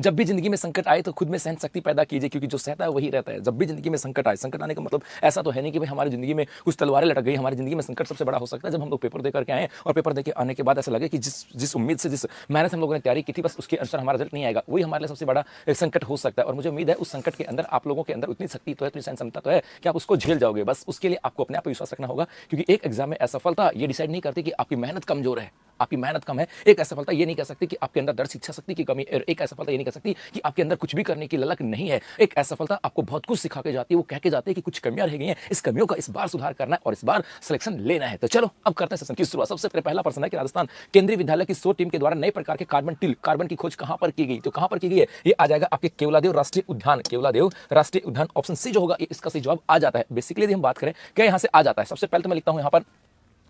जब भी जिंदगी में संकट आए तो खुद में सहन शक्ति पैदा कीजिए, क्योंकि जो सहता है वही रहता है। जब भी जिंदगी में संकट आए, संकट आने का मतलब ऐसा तो है नहीं कि भाई हमारी जिंदगी में कुछ तलवारें लटक गई। हमारी जिंदगी में संकट सबसे बड़ा हो सकता है जब हम लोग पेपर देकर के आए और पेपर देकर आने के बाद ऐसा लगे कि जिस उम्मीद से, जिस मेहनत से हम लोगों ने तैयारी की थी, बस उसके अनुसार हमारा रिजल्ट नहीं आएगा। वही हमारे लिए सबसे बड़ा एक संकट हो सकता है। और मुझे उम्मीद है उस संकट के अंदर आप लोगों के अंदर उतनी शक्ति तो है, उतनी सहन क्षमता तो है कि आप उसको झेल जाओगे। बस उसके लिए आपको अपने आप पर विश्वास रखना होगा, क्योंकि एक एग्जाम में असफलता ये डिसाइड नहीं करती कि आपकी मेहनत कमजोर है, आपकी मेहनत कम है। एक असफलता ये नहीं कह सकती कि आपके अंदर दृढ़ इच्छा शक्ति की कमी है। एक असफलता ये नहीं कह सकती कि आपके अंदर कुछ भी करने की ललक नहीं है। एक असफलता आपको बहुत कुछ सिखा के जाती है, वो कह के जाती है कि कुछ कमियां रह गई हैं, इस कमियों का इस बार सुधार करना है और इस बार सिलेक्शन लेना है। तो चलो अब करते हैं सेशन की शुरुआत। सबसे पहला प्रश्न है कि राजस्थान केंद्रीय विद्यालय की 100 टीम के द्वारा नए प्रकार के कार्बन की खोज कहां पर की गई? तो कहां पर की गई है? ये आ जाएगा आपके केवलादेव राष्ट्रीय उद्यान, केवलादेव राष्ट्रीय उद्यान। ऑप्शन सी जो होगा इसका सही जवाब आ जाता है। बेसिकली यदि हम बात करें क्या यहां से आ जाता है, सबसे पहले तो मैं लिखता हूं यहां पर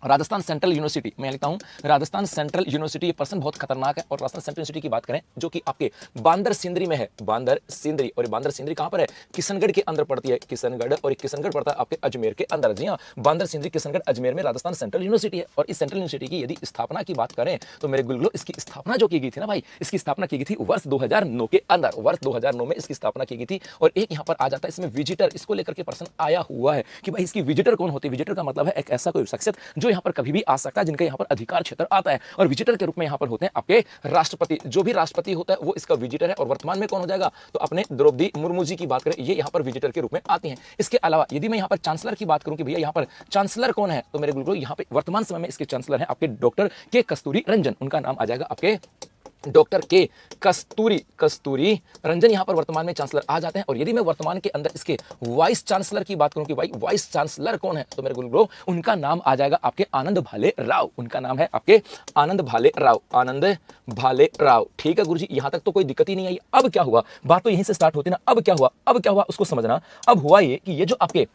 राजस्थान सेंट्रल यूनिवर्सिटी। मैं लिखता हूं राजस्थान सेंट्रल यूनिवर्सिटी। ये प्रश्न बहुत खतरनाक है। और राजस्थान सेंट्रल यूनिवर्सिटी की बात करें जो कि आपके बांदर सिंदरी में है, बांदर सिंदरी। और बांदर सिंदरी कहां पर है? किशनगढ़ के अंदर पड़ती है, किशनगढ़। और किशनगढ़ पड़ता है आपके अजमेर के अंदर। जी हां, बांदर सिंदरी किशनगढ़ अजमेर में राजस्थान सेंट्रल यूनिवर्सिटी है। और इस सेंट्रल यूनिवर्सिटी की यदि स्थापना की बात करें तो मेरे गुलगुलो इसकी स्थापना जो की गई थी ना भाई, इसकी स्थापना की गई थी वर्ष 2009 के अंदर। वर्ष 2009 में इसकी स्थापना की गई थी। और एक यहां पर आ जाता है इसमें विजिटर, इसको लेकर के प्रश्न आया हुआ है कि भाई इसकी विजिटर कौन होती है? विजिटर का मतलब है एक ऐसा कोई शख्सियत जो यहां पर कभी भी आ सकता है, जिनका यहां पर अधिकार क्षेत्र आता है। और विजिटर के रूप में यहां पर होते हैं आपके राष्ट्रपति। जो भी राष्ट्रपति होता है वो इसका विजिटर है। और वर्तमान में कौन हो जाएगा? तो अपने द्रौपदी मुर्मू जी की बात करें, ये यहां पर विजिटर के रूप में आती हैं। इसके अलावा यदि मैं यहां पर चांसलर की बात करूं कि भैया यहां पर चांसलर कौन है, तो मेरे बिल्कुल यहां पर वर्तमान समय में इसके चांसलर हैं आपके डॉक्टर के कस्तूरी रंजन। उनका नाम आ जाएगा आपके डॉक्टर के कस्तूरी रंजन यहां पर वर्तमान में चांसलर आ जाते हैं। और यदि मैं वर्तमान के अंदर इसके वाइस चांसलर की बात करूं कि भाई वाइस चांसलर कौन है, तो मेरे गुरु उनका नाम आ जाएगा आपके आनंद भाले राव। उनका नाम है आपके आनंद भाले राव, आनंद भाले राव। ठीक है गुरु जी, यहां तक तो कोई दिक्कत ही नहीं आई। अब क्या हुआ? बात तो यहीं से स्टार्ट होती ना। अब क्या हुआ? अब क्या हुआ उसको समझना। अब हुआ ये कि ये जो आपके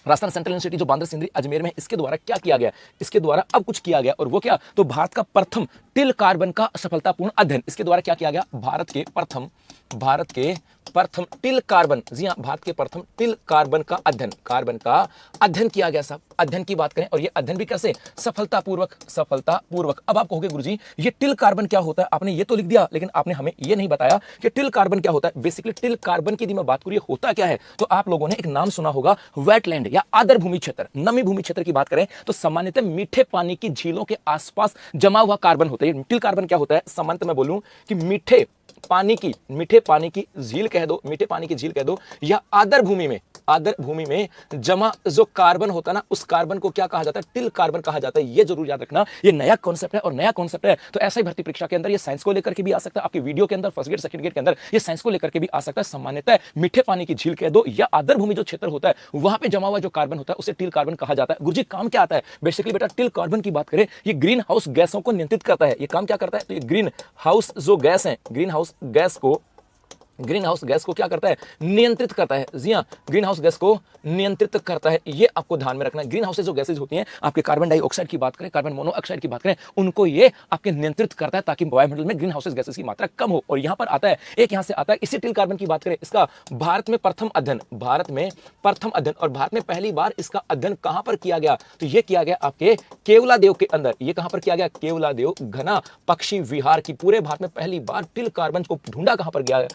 राजस्थान सेंट्रल यूनिवर्सिटी जो बांदर सिंदरी अजमेर में, इसके द्वारा क्या किया गया? इसके द्वारा अब कुछ किया गया। और वो क्या? तो भारत का प्रथम टिल कार्बन का सफलतापूर्ण अध्ययन। इसके द्वारा क्या किया गया? भारत के प्रथम टिल कार्बन, जी हां, भारत के प्रथम टिल कार्बन का अध्ययन किया गया। साहब अध्ययन की बात करें, और ये अध्ययन भी कैसे? सफलतापूर्वक। अब आप कहोगे गुरुजी ये टिल कार्बन क्या होता है? आपने ये तो लिख दिया, लेकिन आपने हमें ये नहीं बताया कि टिल कार्बन क्या होता है। बेसिकली टिल कार्बन की यदि मैं बात करूं ये होता क्या है, तो आप लोगों ने एक नाम सुना होगा वेटलैंड या आर्द्र भूमि क्षेत्र, नमी भूमि क्षेत्र की बात करें तो सामान्यतः मीठे पानी की झीलों के आसपास जमा हुआ कार्बन होता है। टिल कार्बन क्या होता है? सामान्यतः मैं बोलूं कि मीठे पानी की झील कह दो, मीठे पानी की झील कह दो, या आर्द्र भूमि में जमा जो कार्बन होता है ना, उस कार्बन को क्या कहा जाता है? टिल कार्बन कहा जाता है। ये जरूर याद रखना, ये नया कॉन्सेप्ट है। और नया कॉन्सेप्ट है तो ऐसा ही भर्ती परीक्षा के अंदर ये साइंस को लेकर के भी आ सकता है। आपके वीडियो के अंदर फर्स्ट ग्रेड सेकंड ग्रेड के अंदर ये साइंस को लेकर के भी आ सकता है। सामान्यतः मीठे पानी की झील कह दो या आर्द्र भूमि जो क्षेत्र होता है वहां पे जमा हुआ जो कार्बन होता है उसे टिल कार्बन कहा जाता है। गुरुजी काम क्या आता है? बेसिकली बेटा टिल कार्बन की बात करें, ये ग्रीन हाउस गैसों को नियंत्रित करता है। ये काम क्या करता है? तो ये ग्रीन हाउस जो गैस है, ग्रीन हाउस गैस को क्या करता है? नियंत्रित करता है। जी हां, ग्रीन हाउस गैस को नियंत्रित करता है। ये आपको ध्यान में रखना है। ग्रीन हाउस जो गैसेज होती हैं, आपके कार्बन डाइऑक्साइड की बात करें, कार्बन मोनोऑक्साइड की बात करें, उनको ये आपके नियंत्रित करता है ताकि वायुमंडल में ग्रीन हाउस गैसेज की मात्रा कम हो। और यहां पर आता है एक, यहां से आता है इसी टिल कार्बन की बात करें, इसका भारत में प्रथम अध्ययन। और भारत में पहली बार इसका अध्ययन कहां पर किया गया? तो ये किया गया आपके केवलादेव के अंदर। ये कहां पर किया गया? केवलादेव घना पक्षी विहार की पूरे भारत में पहली बार टिल कार्बन को ढूंढा कहां पर गया?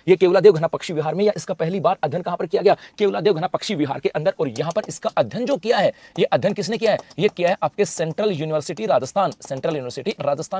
ये केवलादेव घना पक्षी विहार में, या इसका पहली बार अध्ययन कहां पर किया गया? केवलादेव घना पक्षी विहार के अंदर। और यहां पर इसका अध्ययन जो किया है, ये अध्ययन किसने किया है? ये किया है आपके सेंट्रल यूनिवर्सिटी राजस्थान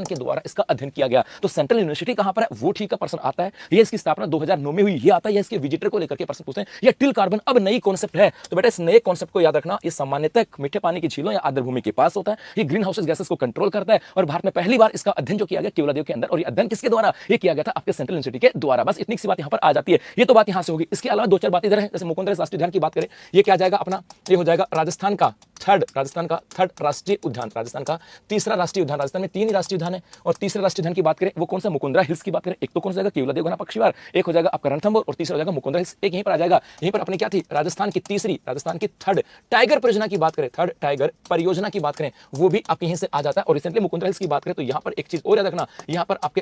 के द्वारा इसका अध्ययन किया गया। तो सेंट्रल यूनिवर्सिटी कहां पर है वो ठीक का प्रश्न आता है। ये इसकी स्थापना 2009 में हुई, ये आता है। इसके विजिटर को लेकर के प्रश्न पूछते हैं। ये टिल कार्बन अब नई कॉन्सेप्ट है, तो बेटा इस नए कॉन्सेप्ट को याद रखना। ये सामान्यतः मीठे पानी की झीलों या आर्द्र भूमि के पास होता है। ये ग्रीन हाउस गैसेस को कंट्रोल करता है। और भारत में पहली बार इसका अध्ययन जो किया गया केवलादेव के अंदर। और ये अध्ययन किसके द्वारा? ये किया गया था आपके सेंट्रल यूनिवर्सिटी के द्वारा। बस इतनी सी बात यहां पर आ जाती है। ये तो बात यहां से होगी। इसके अलावा दो चार बातें इधर है, जैसे मुकुंदरा राष्ट्रीय उद्यान की बात करें, ये क्या जाएगा अपना? ये हो जाएगा राजस्थान का थर्ड राष्ट्रीय उद्यान, राजस्थान का तीसरा राष्ट्रीय उद्यान। राजस्थान में 3 ही राष्ट्रीय उद्यान है। और तीसरे राष्ट्रीय उद्यान की बात करें वो कौन सा? मुकुंदरा हिल्स की बात करें। एक तो कौन सा जाएगा? केवलादेव घना पक्षी विहार, एक हो जाएगा आपका रणथंभौर, और तीसरा हो जाएगा मुकुंदरा हिल्स। एक यहीं पर आ जाएगा। यहीं पर अपने क्या थी? राजस्थान की थर्ड टाइगर परियोजना की बात करें, थर्ड टाइगर परियोजना की बात करें, वो भी आप यहीं से आ जाता है। और रिसेंटली मुकुंदरा हिल्स की बात करें तो यहां पर एक चीज और याद रखना, यहां पर आपके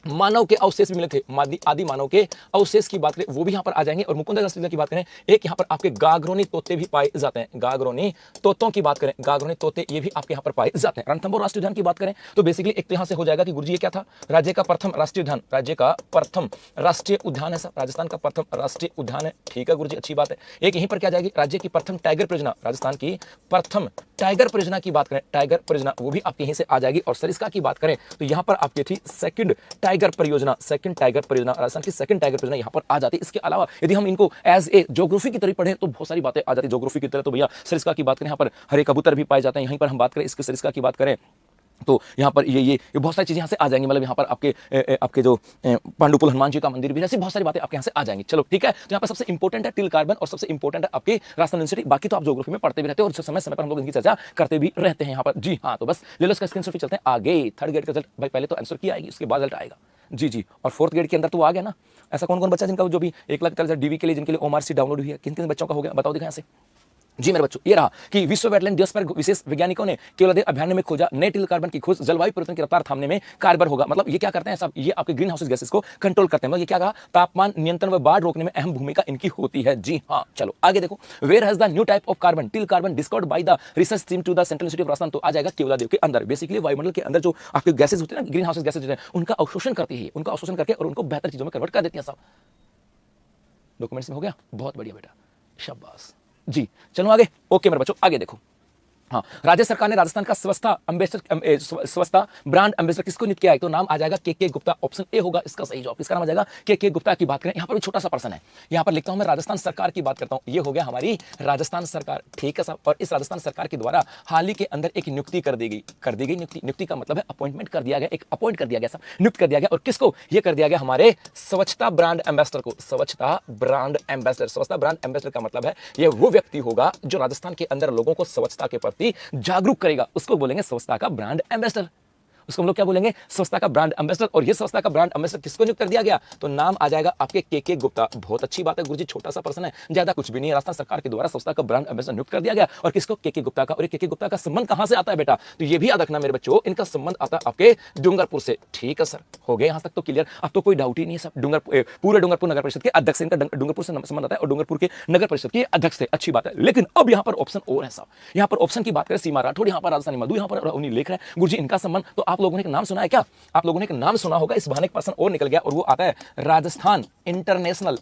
मानव के अवशेष भी मिले थे, आदि मानव के अवशेष की बात करें वो भी यहां पर आ जाएंगे। और मुकुंदगढ़ की बात करें, एक यहां पर आपके गागरोनी तोते भी पाए जाते हैं, गागरोनी तोतों की बात करें, गागरोनी तोते ये भी आपके यहां पर पाए जाते हैं। रणथंभौर राष्ट्रीय उद्यान की बात करें तो बेसिकली एक तो यहां से हो जाएगा कि गुरुजी ये क्या था, राज्य का प्रथम राष्ट्रीय उद्यान, राज्य का प्रथम राष्ट्रीय उद्यान है सर, राजस्थान का प्रथम राष्ट्रीय उद्यान है, ठीक है गुरुजी, अच्छी बात है। एक यहीं पर क्या जाएगी, राज्य की प्रथम टाइगर परियोजना, राजस्थान की प्रथम टाइगर परियोजना की बात करें, टाइगर परियोजना वो भी आपके यहीं से आ जाएगी। और सरिस्का की बात करें तो यहां पर आपकी थी सेकंड टाइगर परियोजना, सेकंड टाइगर परियोजना, राजस्थान की सेकंड टाइगर परियोजना यहां पर आ जाती है। इसके अलावा यदि हम इनको एज ए ज्योग्राफी की तरह पढ़ें तो बहुत सारी बातें आ जाती है ज्योग्राफी की तरह। तो भैया सरिस्का की बात करें, यहां पर हरे कबूतर भी पाए जाते हैं। यहीं पर हम बात करें इसके सरिस्का की बात करें तो यहाँ पर ये बहुत सारी चीजें यहाँ से आ जाएंगी, मतलब यहाँ पर आपके जो पांडुपुल हनुमान जी का मंदिर भी, ऐसी बहुत सारी बातें आपके यहाँ से आ जाएंगी। चलो ठीक है, तो यहाँ पर सबसे इंपॉर्टेंट है टिल कार्बन और सबसे इंपॉर्टेंट है आपकी राजस्थान यूनिवर्सिटी। बाकी तो आप ज्योग्राफी में पढ़ते भी रहते हो और समय समय पर हम लोग इनकी चर्चा करते भी रहते हैं यहाँ पर। जी हाँ, तो बस ले लो इसका स्क्रीनशॉट, चलते हैं आगे। थर्ड ग्रेड का रिजल्ट भाई पहले तो आंसर की आएगी, उसके बाद रिजल्ट आएगा। जी, और फोर्थ ग्रेड के अंदर तो आ गया ना। ऐसा कौन कौन बच्चा जिनका जो भी 1,40,000 डीवी के लिए जिनके लिए ओमारसी डाउनलोड हुई है, किन किन बच्चों का हो गया बताओ दिखा यहाँ से। जी मेरे बच्चों, ये रहा कि विश्व वेटलैंड दिवस पर विशेष वैज्ञानिकों ने केवल अभ्यारण्य में खोजा नए टिल कार्बन की खोज जलवायु परिवर्तन की रफ्तार थामने में कारगर होगा। मतलब ये क्या करते हैं सब, ये आपके ग्रीन हाउस गैसेस को कंट्रोल करते हैं। मतलब ये क्या कहा, तापमान नियंत्रण व बाढ़ रोकने में अहम भूमिका इनकी होती है। जी हाँ, चलो आगे देखो। Where has the new type of carbon till carbon discovered by the research team to the central university of Rajasthan. तो आ जाएगा केवलादेव के अंदर। बेसिकली वायुमंडल के अंदर जो आपके गैसेस होते हैं ना, ग्रीन हाउस गैसेस होते हैं, उनका अवशोषण करती है, उनका अवशोषण करके और उनको बेहतर चीजों में कन्वर्ट कर देती है। सब डॉक्यूमेंट्स में हो गया, बहुत बढ़िया बेटा, शाबाश। जी चलो आगे। ओके मेरे बच्चों, आगे देखो। हाँ, राज्य सरकार ने राजस्थान का स्वच्छता ब्रांड एम्बेसडर किसको नियुक्त किया है, तो नाम आ जाएगा के गुप्ता। ऑप्शन ए होगा इसका सही जवाब। किसका नाम आ जाएगा, के गुप्ता की बात करें। यहां पर भी छोटा सा पर्सन है, यहां पर लिखता हूं मैं राजस्थान सरकार की बात करता हूं, ये हो गया हमारी राजस्थान सरकार, ठीक है साहब। और इस राजस्थान सरकार के द्वारा हाल ही के अंदर एक नियुक्ति कर दी गई। नियुक्ति का मतलब है अपॉइंटमेंट कर दिया गया, एक अपॉइंट कर दिया गया, नियुक्त कर दिया गया। और किसको, ये कर दिया गया हमारे स्वच्छता ब्रांड एम्बेसडर को। स्वच्छता ब्रांड एम्बेसडर का मतलब है ये वो व्यक्ति होगा जो राजस्थान के अंदर लोगों को स्वच्छता के प्रति जागरूक करेगा, उसको बोलेंगे स्वच्छता का ब्रांड एम्बेसडर। उसको हम लोग क्या बोलेंगे, स्वच्छता का ब्रांड एम्बेसडर। और ये स्वच्छता का ब्रांड एम्बेसडर किसको नियुक्त कर दिया गया, तो नाम आ जाएगा आपके के गुप्ता। बहुत अच्छी बात है गुरुजी, छोटा सा पर्सन है, ज्यादा कुछ भी नहीं है। राजस्थान सरकार के द्वारा स्वच्छता का ब्रांड एम्बेसडर नियुक्त कर दिया गया। और किसको, के गुप्ता का। और के गुप्ता का संबंध कहां से आता है बेटा, तो ये भी याद रखना मेरे बच्चों, इनका संबंध आता है आपके डूंगरपुर से। ठीक है सर, हो गए यहां तक तो क्लियर, अब तो कोई डाउट ही नहीं है सब। पूरे डूंगरपुर नगर परिषद के अध्यक्ष इनका डूंगरपुर से संबंध आता है और डूंगरपुर के नगर परिषद के अध्यक्ष थे। अच्छी बात है, लेकिन अब यहां पर ऑप्शन और है साहब। यहां पर ऑप्शन की बात करें, सीमा राठौड़ यहां पर, राजस्थानी मधु यहां पर, अवनी लेख रहे हैं। गुरुजी इनका संबंध तो आप लोगों ने एक नाम सुना है क्या, आप लोगों ने एक नाम सुना होगा, इस बहाने एक पर्सन और निकल गया और वो आता है राजस्थान इंटरनेशनल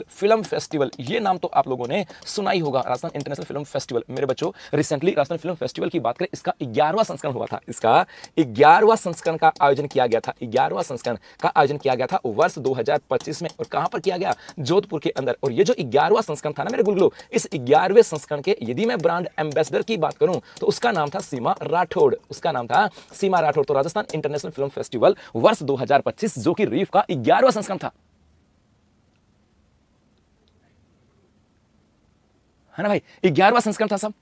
फिल्म फेस्टिवल। ये नाम तो आप लोगों ने सुना ही होगा, राजस्थान इंटरनेशनल फिल्म फेस्टिवल। मेरे बच्चों रिसेंटली राजस्थान फिल्म फेस्टिवल की बात करें, इसका 11वां संस्करण हुआ था, इसका 11वां संस्करण का आयोजन किया गया था, 11वां संस्करण का आयोजन किया गया था वर्ष 2025 में। और कहां पर किया गया, जोधपुर के अंदर। और ये जो 11वां संस्करण था ना मेरे गुलगुलो, इस 11वें संस्करण के यदि मैं ब्रांड एम्बेसडर की बात करूं तो उसका नाम था सीमा राठौड़, उसका नाम था सीमा राठौड़। तो राजस्थान इंटरनेशनल फिल्म फेस्टिवल वर्ष 2025 जो कि रीफ का 11वां संस्करण था, है ना भाई, 11वां संस्करण था सब।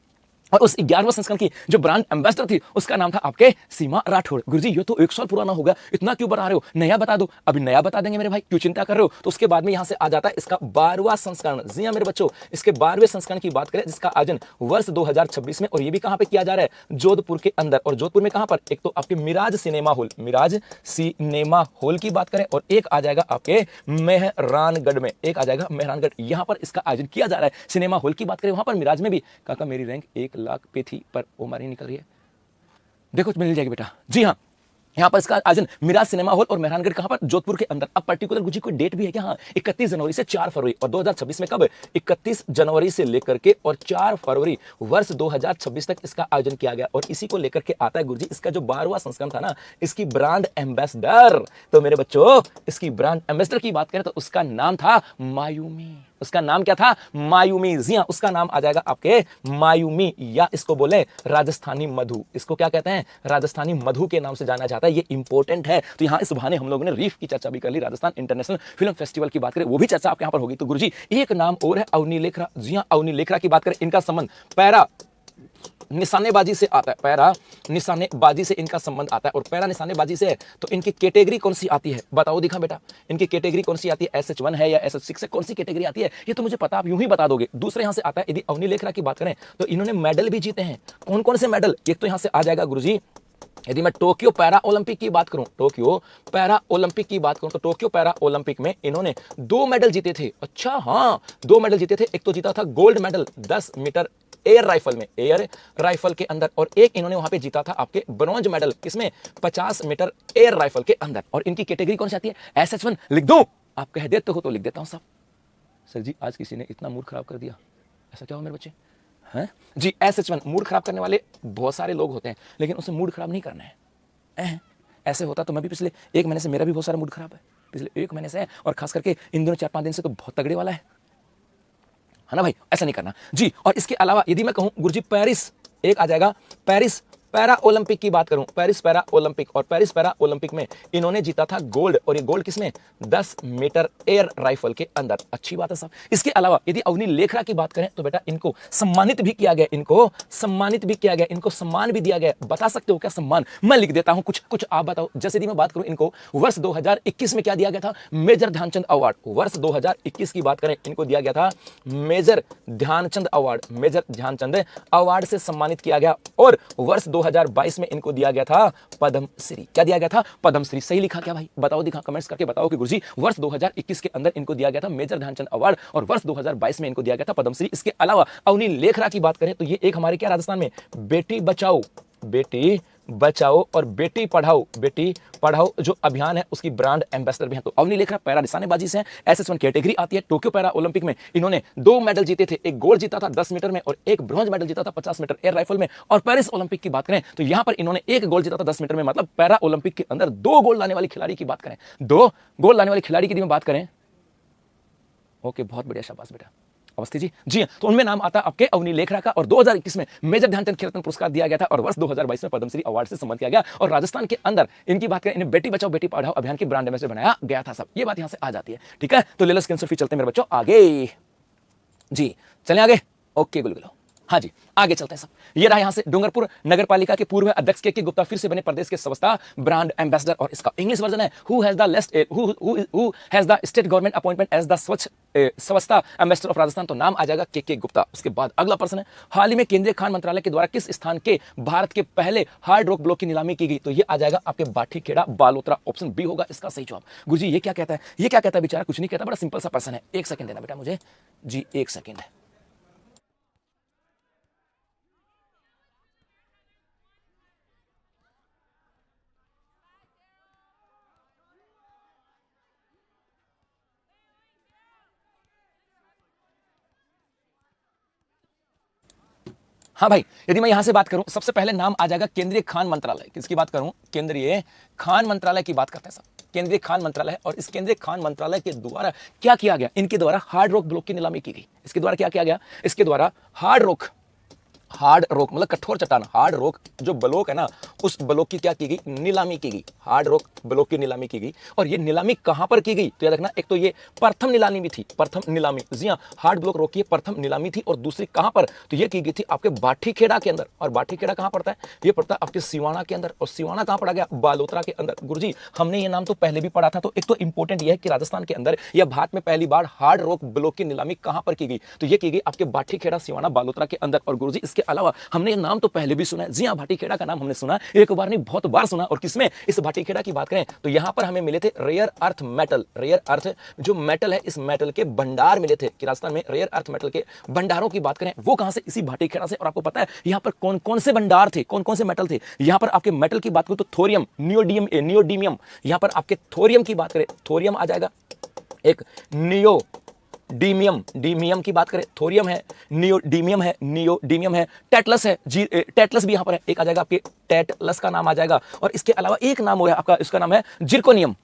और उस 11वें संस्करण की जो ब्रांड एम्बेसडर थी उसका नाम था आपके सीमा राठौड़। गुरुजी ये तो 1 साल पुराना हो गया, इतना क्यों बढ़ा रहे हो, नया बता दो। अभी नया बता देंगे मेरे भाई, क्यों चिंता कर रहे हो। तो उसके बाद में यहां से आ जाता है इसका 12वां संस्करण। जी हां मेरे बच्चों, इसके 12वें संस्करण की बात करें जिसका आयोजन वर्ष 2026 में, और ये भी कहां पे किया जा रहा है, जोधपुर के अंदर। और जोधपुर में कहां पर, एक तो आपके मिराज सिनेमा हॉल की बात करें, और एक आ जाएगा आपके मेहरानगढ़ में, एक आ जाएगा मेहरानगढ़, यहां पर इसका आयोजन किया जा रहा है। सिनेमा हॉल की बात करें वहां पर, मिराज में भी। काका मेरी रैंक 1 लाख पे थी पर वो मारी निकल रही है, देखो मिल जाएगी बेटा। जी हाँ, यहां पर इसका आयोजन मिराज सिनेमा हॉल और मेहरानगढ़ कहां पर, जोधपुर के अंदर। अब पर्टिकुलर गुजी कोई डेट भी है क्या, हाँ 31 जनवरी से 4 फरवरी। और 2026 में कब, 31 जनवरी से लेकर के और 4 फरवरी वर्ष 2026 तक इसका आयोजन किया गया। और इसी को लेकर के आता है गुरुजी इसका जो 12वां संस्करण था ना, इसकी ब्रांड एम्बेसडर। तो मेरे बच्चों इसकी ब्रांड एम्बेसडर की बात करें तो उसका नाम था मायूमी। उसका नाम क्या था, मायूमी। जी हाँ, उसका नाम आ जाएगा आपके मायूमी, या इसको बोले राजस्थानी मधु। इसको क्या कहते हैं, राजस्थानी मधु के नाम से जाना जाता है। ये इंपॉर्टेंट है। तो यहां इस बहाने हम लोगों ने रीफ की चर्चा भी कर ली, राजस्थान इंटरनेशनल फिल्म फेस्टिवल की बात करें वो भी चर्चा आपके यहां पर होगी। तो गुरुजी एक नाम और है अवनी लेखरा। जी हाँ, अवनी लेखरा की बात करें, इनका संबंध पैरा निशानेबाजी से आता है, पैरा निशानेबाजी से इनका संबंध आता है। और पैरा निशानेबाजी से है तो इनकी कैटेगरी कौन सी आती है, बताओ दिखा बेटा, इनकी कैटेगरी कौन सी आती है, SH1 है या SH6 है, कौन सी कैटेगरी आती है, ये तो मुझे पता, आप यूं ही बता दोगे। दूसरे यहां से आता है, यदि अवनी लेखरा की बात करें तो इन्होंने मेडल भी जीते हैं। कौन कौन से मेडल, एक तो यहां से आ जाएगा गुरुजी यदि मैं टोक्यो पैरा ओलंपिक की बात करूं, टोक्यो पैरा ओलंपिक की बात करूं, तो टोक्यो पैरा ओलंपिक में इन्होंने 2 मेडल जीते थे। अच्छा हाँ, 2 मेडल जीते थे। एक तो जीता था gold medal 10 metre air rifle में, एयर राइफल के अंदर, और एक इन्होंने वहां पे जीता था आपके ब्रॉन्ज मेडल, किसमें, 50 मीटर एयर राइफल के अंदर। और इनकी कैटेगरी कौन सी आती है, SH1 लिख दो, आप कह देते हो तो लिख देता हूं साहब। सर जी आज किसी ने इतना मूड खराब कर दिया, ऐसा क्या हो मेरे बच्चे हैं जी। SH1 मूड खराब करने वाले बहुत सारे लोग होते हैं, लेकिन उसे मूड खराब नहीं करना है। ऐसे होता तो मैं भी पिछले 1 महीने से, मेरा भी बहुत सारा मूड खराब है पिछले 1 महीने से, और खास करके इन दिनों 4-5 दिन से तो बहुत तगड़े वाला है ना भाई, ऐसा नहीं करना जी। और इसके अलावा यदि मैं कहूं गुरुजी पेरिस, एक आ जाएगा पेरिस पैरा ओलंपिक की बात करूं, पेरिस पैरा ओलंपिक, और पेरिस पैरा ओलंपिक में इन्होंने जीता था गोल्ड, और ये गोल्ड किसमें, 10 मीटर एयर राइफल के अंदर। अच्छी बात है साहब। इसके अलावा यदि अवनी लेखरा की बात करें तो बेटा इनको सम्मानित भी किया गया, इनको सम्मानित भी किया गया, इनको सम्मान भी दिया गया। बता सकते हो क्या सम्मान, मैं लिख देता हूं, कुछ आप बताओ। जैसे यदि मैं बात करूं, इनको वर्ष 2021 में क्या दिया गया था, मेजर ध्यानचंद अवार्ड। वर्ष 2021 की बात करें, इनको दिया गया था major Dhyanchand award, major Dhyanchand award से सम्मानित किया गया। और वर्ष 2022 में इनको दिया गया था पद्मश्री। क्या दिया गया था, पद्मश्री। सही लिखा क्या भाई, बताओ, दिखा कमेंट्स करके बताओ कि गुरुजी वर्ष 2021 के अंदर इनको दिया गया था मेजर ध्यानचंद अवार्ड, और वर्ष 2022 में इनको दिया गया था पद्मश्री। इसके अलावा अवनी लेखरा की बात करें तो ये एक हमारे क्या राजस्थान में बेटी बचाओ, बेटी बचाओ और बेटी पढ़ाओ, बेटी पढ़ाओ जो अभियान है उसकी ब्रांड एम्बेसडर भी हैं। तो अवनी लेखरा पैरा निशानेबाजी से हैं, SH1 कैटेगरी आती है। टोक्यो पैरा ओलंपिक में इन्होंने 2 मेडल जीते थे, एक गोल्ड जीता था 10 मीटर में और एक ब्रॉन्ज मेडल जीता था 50 मीटर एयर राइफल में। और पेरिस ओलंपिक की बात करें तो यहां पर इन्होंने एक गोल्ड जीता था 10 मीटर में, मतलब पैरा ओलंपिक के अंदर 2 गोल्ड लाने वाली खिलाड़ी की बात करें, 2 गोल्ड लाने वाली खिलाड़ी की बात करें। ओके, बहुत बढ़िया, शाबाश बेटा अवस्थी जी। जी तो उनमें नाम आता आपके अवनी लेखरा का, और 2021 में मेजर ध्यानचंद खेल रत्न पुरस्कार दिया गया था, और वर्ष 2022 में पद्मश्री अवार्ड से सम्मानित किया गया। और राजस्थान के अंदर इनकी बात करें, इन्हें बेटी बचाओ बेटी पढ़ाओ अभियान की ब्रांड एम्बेसडर बनाया गया था। सब ये बात यहां से आ जाती है, ठीक है। तो ले लो स्क्रीनशॉट, फिर चलते हैं मेरे बच्चों आगे जी। चलें आगे, ओके गुलगुलो। हाँ जी आगे चलते हैं सब। ये रहा यहां से डूंगरपुर नगर पालिका के पूर्व अध्यक्ष के गुप्ता फिर से बने प्रदेश के स्वच्छता ब्रांड एम्बेसडर, और इसका इंग्लिश वर्जन है who has the state government appointment as the Swachhata ambassador of Rajasthan. तो नाम आ जाएगा के गुप्ता। उसके बाद अगला प्रश्न है, हाल ही में केंद्रीय खान मंत्रालय के द्वारा किस स्थान के भारत के पहले हार्ड रॉक ब्लॉक की नीलामी की गई। तो ये आ जाएगा आपके बाठीखेड़ा बालोतरा, ऑप्शन बी होगा इसका सही जवाब। गुरुजी ये क्या कहता है, ये क्या कहता है बेचारा, कुछ नहीं कहता, बड़ा सिंपल सा प्रश्न है। 1 सेकंड देना बेटा मुझे जी, 1 सेकंड। हाँ भाई, यदि मैं यहां से बात करूं, सबसे पहले नाम आ जाएगा केंद्रीय खान मंत्रालय। किसकी बात करूं, केंद्रीय खान मंत्रालय की बात करते हैं सब, केंद्रीय खान मंत्रालय। और इस केंद्रीय खान मंत्रालय के द्वारा क्या किया गया, इनके द्वारा हार्ड रॉक ब्लॉक की नीलामी की गई। इसके द्वारा क्या किया गया, इसके द्वारा हार्ड रॉक मतलब कठोर चट्टान, हार्ड रॉक जो ब्लॉक है ना, उस ब्लॉक की क्या की गई, नीलामी की गई। हार्ड रॉक ब्लॉक की नीलामी की गई। और ये नीलामी कहां पर की गई, तो याद रखना, एक तो ये प्रथम नीलामी भी थी, प्रथम नीलामी, जी हाँ, हार्ड ब्लॉक रॉक की प्रथम नीलामी थी। और दूसरी कहां पर, तो ये की गई थी आपके बाठीखेड़ा के अंदर। और बाठीखेड़ा कहां पड़ता है, ये पड़ता है आपके सिवाना के अंदर। और सिवाना कहां पड़ा गया, बालोतरा के अंदर। गुरुजी हमने ये नाम तो पहले भी पढ़ा था। तो एक तो इंपॉर्टेंट ये है कि राजस्थान के अंदर या भारत में पहली बार हार्ड रॉक ब्लॉक की नीलामी कहां पर की गई, तो ये की गई आपके बाठीखेड़ा सिवाना बालोतरा के अंदर। और गुरुजी इसके अलावा हमने नाम तो पहले भी सुना है, जी हां, भाटीखेड़ा का नाम हमने सुना, एक बार नहीं बहुत बार सुना। और किसमें, इस भाटीखेड़ा की बात करें तो यहां पर हमें मिले थे rare earth metal, rare earth जो मेटल है, इस मेटल के भंडार मिले थे। कि राजस्थान में रेयर अर्थ मेटल के भंडारों की बात करें, वो कहां से, इसी भाटीखेड़ा से। और आपको पता है यहां पर कौन कौन से भंडार थे, कौन कौन से मेटल थे। यहां पर आपके मेटल की बात करूं तो थोरियम, नियोडीमियम, यहां पर आपके थोरियम की बात करें, थोरियम आ जाएगा। एक डीमियम की बात करें, थोरियम है, नियोडीमियम है, टेटलस है, टेटलस भी यहां पर है। एक आ जाएगा आपके टेटलस का नाम आ जाएगा। और इसके अलावा एक नाम हो आपका, इसका नाम है जिरकोनियम,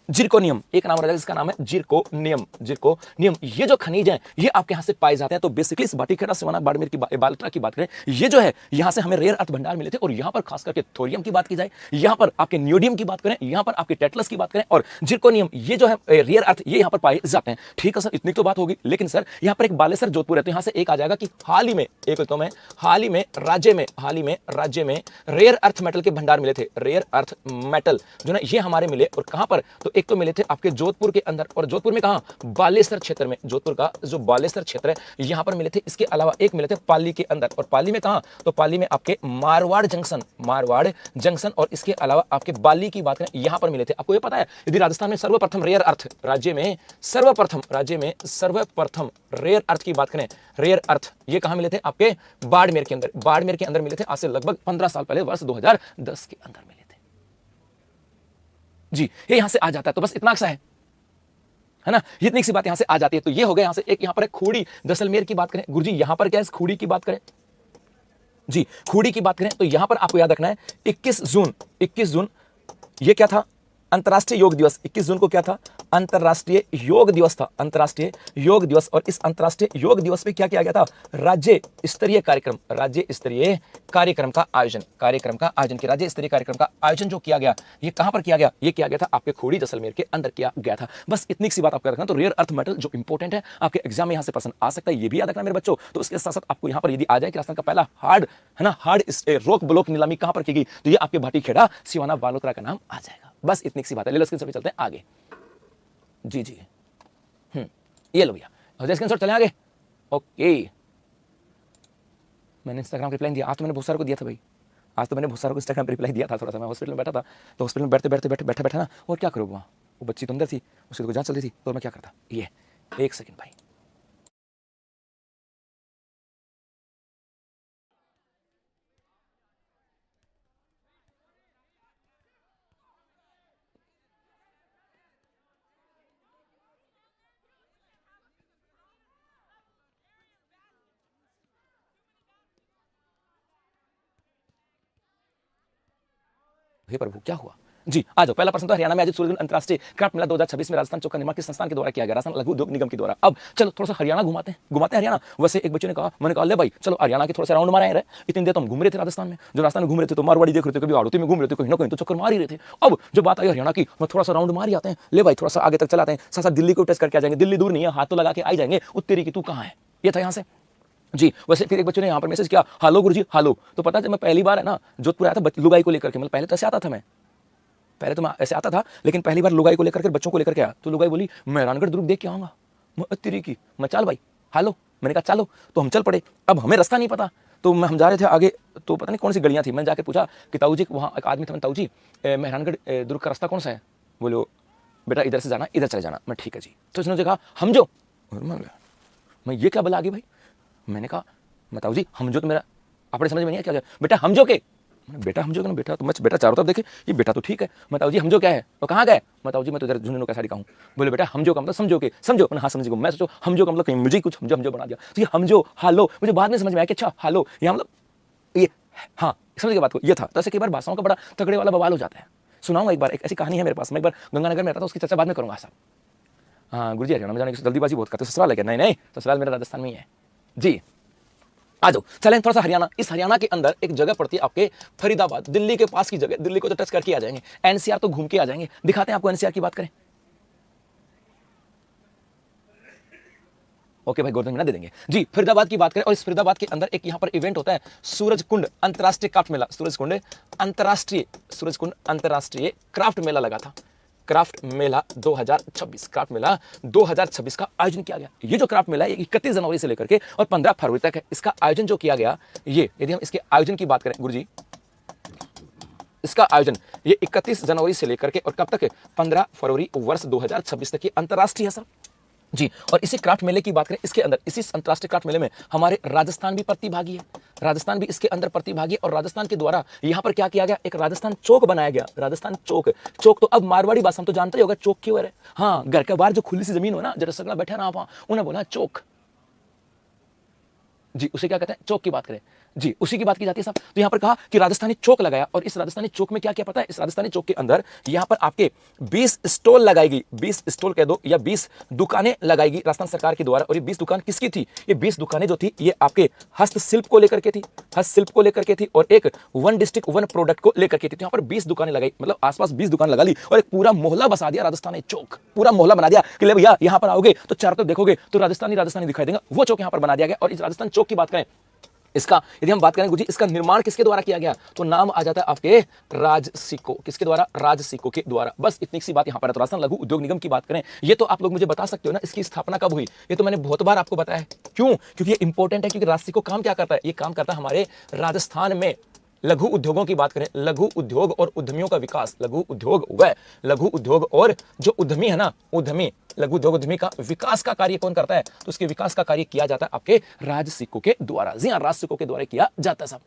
एक नाम हो जाएगा इसका नाम है जिरकोनियम। ये जो खनिज है ये आपके यहां से पाए जाते हैं। तो बेसिकली इस भाटीखेड़ा सिवाना बाड़मेर की बालोतरा की बात करें, ये जो है यहां से हमें रेयर अर्थ भंडार मिले थे। और यहां पर खास करके थोरियम की बात की जाए, यहां पर आपके नियोडियम की बात करें, यहां पर आपके टेटलस की बात करें, और जिरकोनियम, ये जो है रेयर अर्थ, ये यहां पर पाए जाते हैं। ठीक है सर, इतनी तो बात होगी। लेकिन सर यहाँ पर एक बालेश्वर जोधपुर है, तो यहाँ से एक आ जाएगा कि हाल ही में हाल ही में राज्य में रेयर अर्थ मेटल के भंडार मिले थे। रेयर अर्थ मेटल जो ना ये हमारे मिले, और कहां पर, तो एक तो मिले थे आपके जोधपुर के अंदर, और जोधपुर में कहां, बालेश्वर क्षेत्र में, जोधपुर का जो बालेश्वर क्षेत्र है यहां पर मिले थे। इसके अलावा एक मिले थे पाली के अंदर, और पाली में कहां, तो पाली में आपके मारवाड़ जंक्शन, और इसके अलावा आपके बाली की बात करें यहां पर मिले थे। आपको ये पता है यदि राजस्थान में सर्वप्रथम रेयर अर्थ, राज्य में सर्वप्रथम रेयर अर्थ की बात करें, रेयर अर्थ ये कहां मिले थे, आपके बाड़मेर के अंदर मिले थे। आज से लगभग 15 साल पहले, वर्ष 2010 के अंदर मिले थे जी। ये यहां से आ जाता है, तो बस इतना सा है ना, इतनी सी बात यहां से आ जाती है। तो ये हो गया यहां से। एक यहां पर है खूड़ी जैसलमेर की बात करें गुरुजी, यहां पर क्या है, खूड़ी की बात करें जी, खूड़ी की बात करें तो यहां पर आपको याद रखना है 21 जून ये क्या था, अंतर्राष्ट्रीय योग दिवस। 21 जून को क्या था, अंतर्राष्ट्रीय योग दिवस था, अंतर्राष्ट्रीय योग दिवस। और इस अंतर्राष्ट्रीय योग दिवस पे क्या किया गया था, राज्य स्तरीय कार्यक्रम का आयोजन, राज्य स्तरीय कार्यक्रम का आयोजन जो किया गया, ये कहां पर किया गया, ये किया गया था आपके खूड़ी जैसलमेर के अंदर किया गया था। बस इतनी सी बात आपको रखना। तो रेयर अर्थ मेटल जो इंपॉर्टेंट है, आपके एग्जाम में यहां से प्रश्न आ सकता है, ये भी याद रखना मेरे बच्चों। तो उसके साथ साथ आपको यहां पर यदि आ जाए कि राजस्थान का पहला हार्ड है ना, हार्ड रोक ब्लॉक नीलामी कहां पर की गई, तो ये आपके भाटीखेड़ा सिवाना बालोतरा का नाम आ जाएगा। बस इतनी सी बात है। ले लो स्क्रीन पे चलते हैं आगे जी। ये लो भैया, स्क्रीनशॉट चले आगे। ओके, मैंने इंस्टाग्राम रिप्लाई दिया आज, तो मैंने बहुत सारे को दिया था भाई, आज तो मैंने बहुत सारे को इंस्टाग्राम रिप्लाई दिया था। थोड़ा सा मैं हॉस्पिटल में बैठा था, तो हॉस्पिटल में बैठा ना, और क्या करूँ वहाँ, वो बच्ची तो अंदर थी, उसकी तो जांच चल रही थी, तो मैं क्या करता, ये एक सेकंड भाई। हे प्रभु क्या हुआ जी, आ जाओ। पहला प्रश्न तो हरियाणा में आयोजित सूरजकुंड अंतर्राष्ट्रीय क्राफ्ट मेला 2026 में राजस्थान चौक का निर्माण किस संस्थान के द्वारा किया गया, राजस्थान लघु उद्योग निगम के द्वारा। अब चलो थोड़ा सा हरियाणा घुमाते हैं हरियाणा। वैसे एक बच्चे ने कहा, मैंने कहा ले भाई चलो हरियाणा के थोड़ा सा राउंड मारे रहे, इतनी देर तो हम घूम रहे थे राजस्थान में, जो राजस्थान में घूम रहे थे तो मारवाड़ी देख रहे थे, कभी आड़ोती में घूम रहे थे, कहीं ना कहीं तो चक्कर मार ही रहे थे। अब जो बात आई हरियाणा की, मैं थोड़ा सा राउंड मार आते हैं, ले भाई थोड़ा सा आगे तक चलाते हैं, साथ साथ दिल्ली को टच करके आ जाएंगे। दिल्ली दूर नहीं है, हाथ तो लगा के आ जाएंगे। उत्तरी की तू कहाँ है, ये था यहाँ से जी। वैसे फिर एक बच्चे ने यहाँ पर मैसेज किया, हालो गुरुजी हालो। तो पता है मैं पहली बार है ना जोधपुर आया था लुगाई को लेकर के, मतलब पहले तो ऐसे आता था मैं, पहले तो मैं ऐसे आता था, लेकिन पहली बार लुगाई को लेकर के बच्चों को लेकर के आया। तो लुगाई बोली मैं रानगढ़ दुर्ग देख के आऊंगा। मैं तेरी की, मैं चल भाई हालो, मैंने कहा चलो। तो हम चल पड़े। अब हमें रास्ता नहीं पता, तो हम जा रहे थे आगे, तो पता नहीं कौन सी गलियां थी। मैंने जाके पूछा कि ताऊ जी, वहाँ एक आदमी था, ताऊ जी मेहरानगढ़ दुर्ग का रास्ता कौन सा है। बोलो बेटा इधर से जाना, इधर चले जाना। मैं ठीक है जी। तो उसने कहा हम जो, मैं ये क्या बला आगे भाई। मैंने कहा मैं ताऊ जी हम जो, तो मेरा अपने समझ में नहीं आया क्या, बेटा हम जो के, बेटा हम जो, बेटा तो मैं बेटा चारों तरफ देखे, ये बेटा तो ठीक है। मैं ताऊ जी हम जो क्या है, तो कहाँ गए। मैं ताऊ जी मैं तो इधर झुंझुनू का साड़ी का हूँ। बोले बेटा हम जो का मतलब समझो के, समझो। मैंने हाँ समझ गया। मैं सोचो हम जो का मतलब कहीं मुझे कुछ हम जो बना दिया। तो ये हम जो हालो, मुझे बाद में समझ में आया कि अच्छा हालो यहाँ मतलब ये, हाँ समझ गया बात को, ये था। तो ऐसे कई बार भाषाओं का बड़ा तगड़े वाला बवाल हो जाता है। सुनाऊंगा एक बार, एक ऐसी कहानी है मेरे पास। मैं एक बार गंगानगर में रहता था, उसकी चर्चा बाद में करूंगा साहब। हाँ गुरुजी हरियाणा में जाने की जल्दीबाजी बहुत करते, ससुराल है क्या, नहीं ससुराल मेरा राजस्थान में ही है जी। आ जाओ चलें थोड़ा सा हरियाणा। इस हरियाणा के अंदर एक जगह पड़ती है आपके फरीदाबाद, दिल्ली के पास की जगह। दिल्ली को तो टच करके आ जाएंगे, एनसीआर तो घूम के आ जाएंगे। दिखाते हैं आपको एनसीआर की बात करें। ओके भाई गोवर्धन मीना दे देंगे जी। फरीदाबाद की बात करें, और इस फरीदाबाद के अंदर एक यहाँ पर इवेंट होता है, सूरजकुंड अंतर्राष्ट्रीय क्राफ्ट मेला। सूरजकुंड अंतर्राष्ट्रीय क्राफ्ट मेला लगा था। क्राफ्ट मेला 2026, क्राफ्ट मेला 2026 का आयोजन किया गया। ये जो क्राफ्ट मेला है 31 जनवरी से लेकर के और 15 फरवरी तक है। इसका आयोजन जो किया गया, ये यदि हम इसके आयोजन की बात करें गुरुजी, इसका आयोजन ये 31 जनवरी से लेकर के और कब तक है, 15 फरवरी वर्ष 2026 तक। ये अंतर्राष्ट्रीय है सर जी। और इसी क्राफ्ट मेले की बात करें, इसके अंदर इसी अंतर्राष्ट्रीय क्राफ्ट मेले में हमारे राजस्थान भी प्रतिभागी है। राजस्थान भी इसके अंदर प्रतिभागी है। और राजस्थान के द्वारा यहाँ पर क्या किया गया, एक राजस्थान चौक बनाया गया। राजस्थान चौक तो अब मारवाड़ी भाषा हम तो जानते ही होगा चौक क्यों है। हाँ, घर के बाहर जो खुली सी जमीन हो ना, जरा सगला बैठा ना वहां, उन्हें बोला चौक जी, उसे क्या कहते हैं, चौक की बात करें। जी, उसी की बात की जाती है साहब। तो यहां पर कहा कि राजस्थानी चौक लगाया, और इस राजस्थानी चौक में क्या क्या पता है, इस राजस्थानी चौक के अंदर यहां पर आपके 20 स्टॉल लगाएगी, 20 स्टॉल कह दो या 20 दुकानें लगाएगी राजस्थान सरकार के द्वारा। और ये 20 दुकान किसकी थी, ये 20 दुकानें जो थी ये आपके हस्तशिल्प को लेकर के थी, हस्तशिल्प को लेकर के थी, और एक वन डिस्ट्रिक्ट वन प्रोडक्ट को लेकर के थी। तो यहां पर 20 दुकानें लगाई, मतलब आसपास 20 दुकान लगा ली और एक पूरा मोहल्ला बसा दिया राजस्थानी चौक, पूरा मोहल्ला बना दिया कि ले भैया यहां पर आओगे तो चारों तरफ देखोगे तो राजस्थानी राजस्थानी दिखाई देगा। वो चौक यहां पर बना दिया गया। और इस राजस्थान चौक की बात करें, इसका यदि हम बात करें गुरुजी, इसका निर्माण किसके द्वारा किया गया, तो नाम आ जाता है आपके राजसिको। किसके द्वारा, राजसिको के द्वारा। बस इतनी सी बात यहां पर है। तो राजस्थान लघु उद्योग निगम की बात करें, ये तो आप लोग मुझे बता सकते हो ना इसकी स्थापना कब हुई, ये तो मैंने बहुत बार आपको बताया है। क्यों, क्योंकि ये इंपॉर्टेंट है, क्योंकि राजसिको काम क्या करता है, ये काम करता है हमारे राजस्थान में लघु उद्योगों की बात करें, लघु उद्योग और उद्यमियों का विकास, लघु उद्योग व लघु उद्योग और जो उद्यमी है ना, उद्यमी, लघु उद्योग उद्यमी का विकास का कार्य कौन करता है, तो उसके विकास का कार्य किया जाता है आपके राजसिको के द्वारा। जी हाँ, राजसिको के द्वारा किया जाता है साहब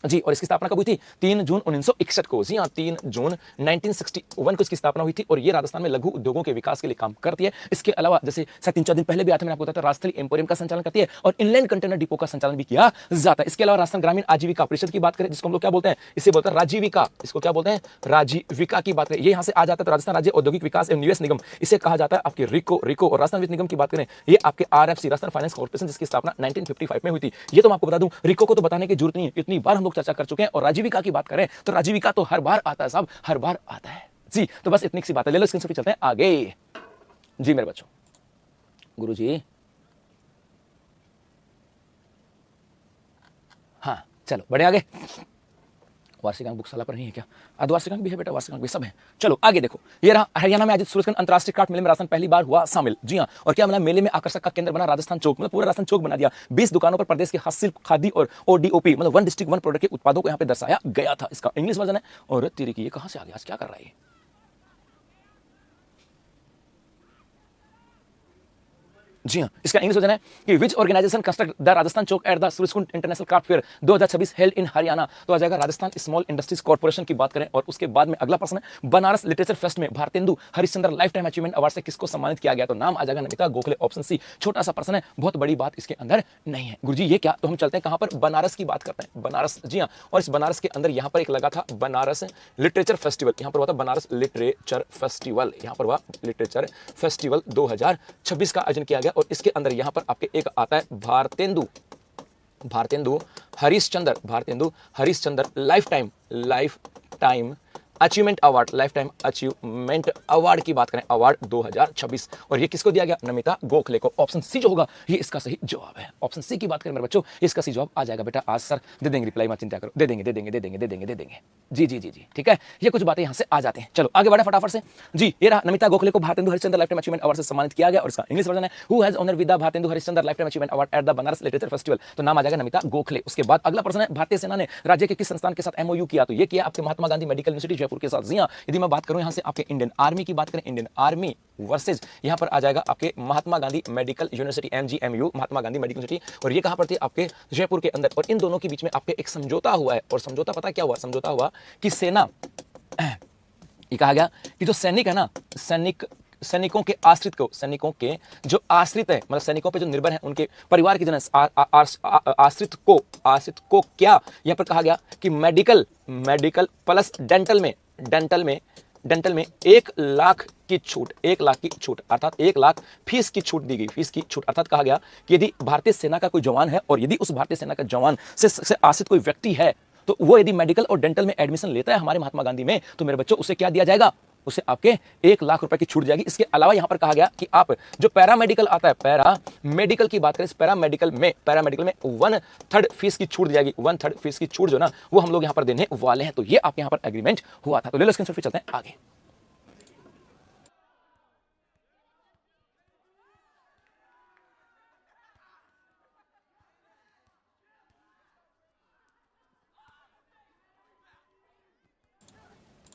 जी। और इसकी स्थापना कब हुई थी, 3 जून 1961 को। जी हाँ, 3 जून 1961 को इसकी स्थापना हुई थी। और ये राजस्थान में लघु उद्योगों के विकास के लिए काम करती है। इसके अलावा जैसे 3-4 दिन पहले भी आता, मैंने आपको बताया था, राजस्थली एम्पोरियम का संचालन करती है और इनलैंड कंटेनर डिपो का संचालन भी किया जाता है। इसके अलावा राजस्थान ग्रामीण आजीविका परिषद की बात करें, जिसको हम लोग क्या बोलते हैं, इसे बोलते हैं राजीविका। इसको क्या बोलते हैं, राजीविका की बात करें, ये यहाँ से आ जाता है। तो राजस्थान राज्य औद्योगिक विकास एवं निवेश निगम, इसे कहा जाता है आपके रिको। और राजस्थान वित्त निगम की बात करें, ये आपके RFC, राजस्थान फाइनेंस कॉर्पोरेशन, जिसकी स्थापना 1955 में हुई थी। ये तो मैं आपको बता दूं, रिको को तो बताने की जरूरत नहीं है, इतनी बार हम लोग चर्चा कर चुके हैं। और राजीविका की बात करें तो राजीविका तो हर बार आता है साहब, हर बार आता है जी। तो बस इतनी सी बात है, ले लो स्क्रीन से, चलते हैं आगे जी मेरे बच्चों। गुरुजी हाँ चलो बड़े आगे। वार्षिक अंक बुकशाला पर नहीं है क्या, अर्धवार्षिक अंक भी है बेटा, वार्षिक अंक भी सब है। चलो आगे देखो, ये रहा हरियाणा में आयोजित सूरजकुंड अंतरराष्ट्रीय क्राफ्ट मेले में राजस्थान पहली बार हुआ शामिल। जी हाँ, और क्या मिला, मेले में आकर्षक का केंद्र बना राजस्थान चौक, मतलब पूरा राजस्थान चौक बना दिया। 20 दुकानों पर प्रदेश के हस्तशिल्प, खादी और ODOP, मतलब वन डिस्ट्रिक्ट वन प्रोडक्ट के उत्पादों को यहाँ पे दर्शाया गया था। इसका इंग्लिश वर्जन है। और तेरी की ये कहां से आ गया, आज क्या कर रहा है ये। जी हाँ, इसका इंग्लिश वर्जन है कि which organisation construct the Rajasthan Chowk at the Surajkund international craft fair 2026 held in Haryana. तो आ जाएगा राजस्थान स्मॉल इंडस्ट्रीज कॉर्पोरेशन की बात करें। और उसके बाद में अगला प्रश्न है, बनारस लिटरेचर फेस्ट में Bharatendu Harishchandra life time achievement award से किसको सम्मानित किया गया, तो नाम आ जाएगा नमिता गोखले। Option C. छोटा सा प्रश्न है, बहुत बड़ी बात इसके अंदर नहीं है। गुरुजी ये क्या, तो हम चलते हैं कहां पर, बनारस की बात करते हैं, बनारस। जी हाँ, और इस बनारस के अंदर यहां पर एक लगा था बनारस लिटरेचर फेस्टिवल, यहां पर हुआ था बनारस लिटरेचर फेस्टिवल, यहां पर हुआ लिटरेचर फेस्टिवल 2026 का आयोजन किया गया। और इसके अंदर यहां पर आपके एक आता है Bharatendu Harishchandra life time achievement award, life time achievement award की बात करें, अवार्ड 2026। और ये किसको दिया गया, नमिता गोखले को। ऑप्शन सी जो होगा ये इसका सही जवाब है। ऑप्शन सी की बात करें मेरे बच्चों, इसका सही जवाब आ जाएगा बेटा। आज सर दे देंगे रिप्लाई, मत चिंता करो, दे देंगे जी जी जी जी, ठीक है। ये कुछ बातें यहां से आ जाते हैं। चलो आगे बढ़े फटाफट से जी। ये रहा, नमिता गोखले को Bharatendu Harishchandra life time achievement award से सम्मानित किया गया। और इसका इंग्लिश वर्जन है, who has honoured with the Bharatendu Harishchandra life time achievement award at the Banaras literature festival, तो नाम आ जाएगा नमिता गोखले। उसके बाद अगला प्रश्न है, भारतीय सेना ने राज्य के किस संस्थान के साथ MOU किया, तो ये किया आपके महात्मा गांधी मेडिकल यूनिवर्सिटी जयपुर के साथ। जी हाँ, यदि मैं बात करूं यहां से आपके इंडियन आर्मी की बात करें, इंडियन आर्मी वर्सेज यहां पर आ जाएगा आपके Mahatma Gandhi medical university, MGMU, Mahatma Gandhi medical university. और ये कहां पर थी, आपके जयपुर के अंदर। और इन दोनों के बीच में आपके एक समझौता हुआ है। और समझौता पता क्या हुआ, समझौता हुआ कि सेना, ये कहा गया कि जो सैनिक है ना, सैनिकों के जो आश्रित है, मतलब सैनिकों पे जो निर्भर है, उनके परिवार के जन आश्रित को क्या यहां पर कहा गया कि मेडिकल प्लस डेंटल में 1 लाख की छूट, 1 लाख की छूट, अर्थात 1 लाख फीस की छूट दी गई, फीस की छूट। अर्थात कहा गया कि यदि भारतीय सेना का कोई जवान है और यदि उस भारतीय सेना का जवान से आश्रित कोई व्यक्ति है, तो वो यदि मेडिकल और डेंटल में एडमिशन लेता है हमारे महात्मा गांधी में, तो मेरे बच्चों उसे क्या दिया जाएगा, उसे आपके 1 लाख रुपए की छूट जाएगी। इसके अलावा यहां पर कहा गया कि आप जो पैरामेडिकल आता है, पैरामेडिकल की बात करें, पैरामेडिकल में 1/3 फीस की छूट दी जाएगी। 1/3 फीस की छूट जो ना, वो हम लोग यहां पर देने वाले हैं। तो ये आपके यहां पर एग्रीमेंट हुआ था। तो ले लो स्क्रीनशॉट, चलते हैं आगे।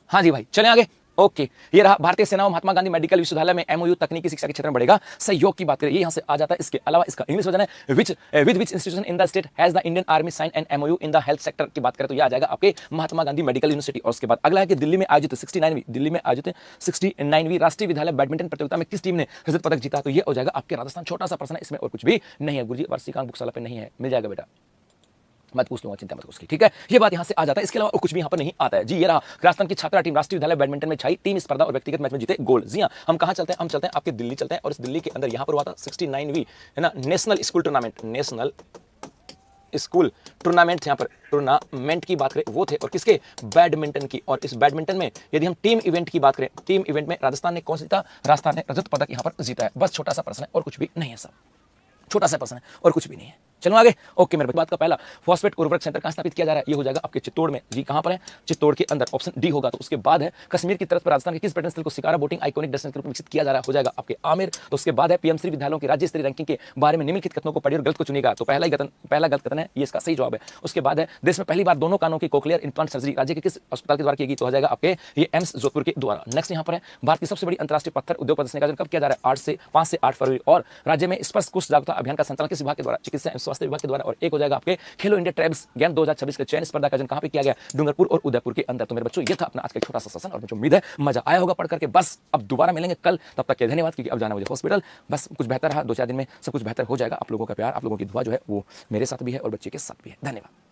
हाँ जी भाई, चलें आगे। ओके, ये रहा, भारतीय सेना और महात्मा गांधी मेडिकल विश्वविद्यालय में MOU तकनीकी शिक्षा के क्षेत्र में बढ़ेगा सहयोग की बात करें, ये यहां से आ जाता है। इसके अलावा इसका इंग्लिश वर्जन है, which institution in the state has the Indian army sign an MOU in the health sector की बात करें, तो ये आ जाएगा आपके महात्मा गांधी मेडिकल यूनिवर्सिटी। और उसके बाद अगला है कि दिल्ली में आयोजित 69वीं राष्ट्रीय विद्यालय बैडमिंटन प्रतियोगिता में किस टीम ने रजत पदक जीता, तो ये हो जाएगा आपके राजस्थान। छोटा सा प्रश्न है, इसमें और कुछ भी नहीं है गुरुजी, वार्षिक अंक बुकशाला पे नहीं है, मिल जाएगा बेटा। मत पूछ लूंगा, चिंता मत उसकी, ठीक है। ये बात यहां से आ जाता है, इसके अलावा और कुछ भी यहां पर नहीं आता है जी। ये रहा राजस्थान की छात्रा टीम राष्ट्रीय विद्यालय बैडमिंटन में छाई, टीम स्पर्धा और व्यक्तिगत मैच में जीते गोल्ड। जी हां, हम कहां चलते हैं, हम चलते हैं आपके दिल्ली चलते हैं, और इस दिल्ली के अंदर यहां पर हुआ था 69वीं है ना national school tournament, national school tournament, यहां पर टूर्नामेंट की बात करें वो थे, और किसके, बैडमिंटन की। और इस बैडमिंटन में यदि हम टीम इवेंट की बात करें, टीम इवेंट में राजस्थान ने कौन सा जीता, राजस्थान ने रजत पदक यहां पर जीता है। बस छोटा सा प्रश्न है और कुछ भी नहीं है, सब छोटा सा प्रश्न है और कुछ भी नहीं है। चलो आगे, ओके। मेरे बात का पहला फॉस्फेट उर्वरक सेंटर कहां स्थापित किया जा रहा है, ये हो जाएगा आपके चित्तौड़ में जी। कहां पर है, चित्तौड़ के अंदर, ऑप्शन डी होगा। तो उसके बाद है कश्मीर की तरफ पर राजस्थान के किस पर्यटन स्थल को शिकारा बोटिंग आइकॉनिक डेस्टिनेशन के रूप में विकसित किया जा रहा है, हो जाएगा आपके आमेर। तो उसके बाद है पीएम श्री विद्यालयों की राज्य स्तरीय रैंकिंग के बारे में निम्नलिखित कथनों को पढ़िए और गलत को चुनेगा। तो पहला गलत कथन है, ये इसका सही जवाब है। उसके बाद है देश में पहली बार दोनों कानों की कोक्लियर इंप्लांट सर्जरी राज्य के किस अस्पताल के द्वारा की गई, तो हो जाएगा आपके ये एम्स जोधपुर के द्वारा। नेक्स्ट यहाँ पर है भारत की सबसे बड़ी अंतर्राष्ट्रीय पत्थर उद्योग प्रदर्शनी का आयोजन कब किया जा रहा है, 5 से 8 फरवरी। और राज्य में स्पर्श कुष्ठ जागरूकता अभियान का संचालन किस विभाग के द्वारा, चिकित्सा एवं स्वास्थ्य विभाग के द्वारा। और एक हो जाएगा आपके खेलो इंडिया ट्राइब्स गेम 2026 के चयन स्पर्धा का आयोजन कहां पे किया गया, डूंगरपुर और उदयपुर के अंदर। तो मेरे बच्चों ये था अपना आज का छोटा सा सेशन, और मुझे उम्मीद है मजा आया होगा पढ़ करके। बस अब दोबारा मिलेंगे कल, तब तक के धन्यवाद, क्योंकि अब जाना मुझे हॉस्पिटल। बस कुछ बेहतर रहा, 2-4 दिन में सब कुछ बेहतर हो जाएगा। आप लोगों का प्यार, आप लोगों की दुआ जो है वो मेरे साथ भी है और बच्चे के साथ भी है। धन्यवाद।